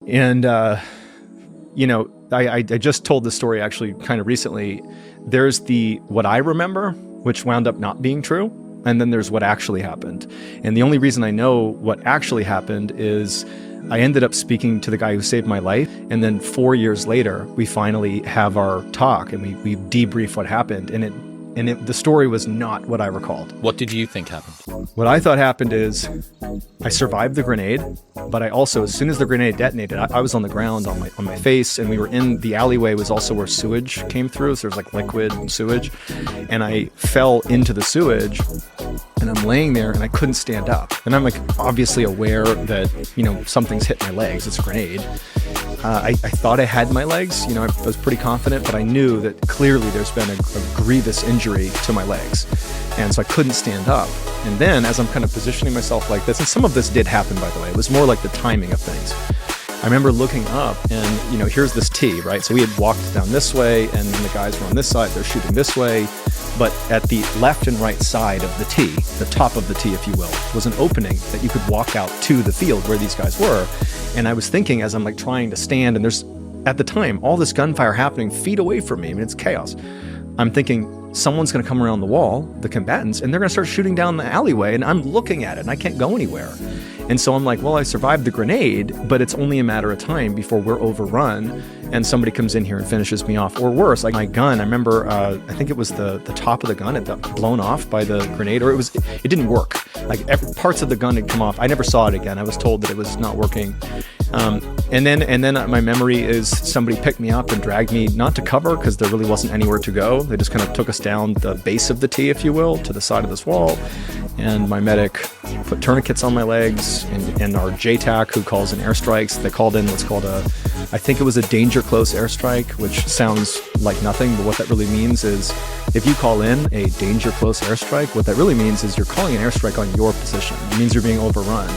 And, I just told this story actually kind of recently. There's what I remember, which wound up not being true. And then there's what actually happened. And the only reason I know what actually happened is I ended up speaking to the guy who saved my life. And then 4 years later, we finally have our talk and we debrief what happened. The story was not what I recalled. What did you think happened? What I thought happened is I survived the grenade, but I also, as soon as the grenade detonated, I was on the ground on my face, and we were in the alleyway was also where sewage came through. So there's like liquid and sewage, and I fell into the sewage, and I'm laying there and I couldn't stand up. And I'm like obviously aware that, something's hit my legs. It's a grenade. I thought I had my legs, I was pretty confident, but I knew that clearly there's been a grievous injury to my legs. And so I couldn't stand up. And then as I'm kind of positioning myself like this, and some of this did happen, by the way, it was more like the timing of things. I remember looking up and, here's this T, right? So we had walked down this way and then the guys were on this side, they're shooting this way. But at the left and right side of the T, the top of the T, if you will, was an opening that you could walk out to the field where these guys were. And I was thinking as I'm like trying to stand, and there's, at the time, all this gunfire happening feet away from me. I mean, it's chaos. I'm thinking someone's going to come around the wall, the combatants, and they're going to start shooting down the alleyway. And I'm looking at it and I can't go anywhere. And so I'm like, well, I survived the grenade, but it's only a matter of time before we're overrun and somebody comes in here and finishes me off. Or worse, like my gun, I remember, I think it was the top of the gun, it got blown off by the grenade, or it didn't work. Like parts of the gun had come off. I never saw it again. I was told that it was not working. And then my memory is somebody picked me up and dragged me, not to cover, because there really wasn't anywhere to go. They just kind of took us down the base of the T, if you will, to the side of this wall. And my medic put tourniquets on my legs, and our JTAC, who calls in airstrikes, they called in what's called I think it was a danger close airstrike, which sounds like nothing, but what that really means is if you call in a danger close airstrike, what that really means is you're calling an airstrike on your position. It means you're being overrun.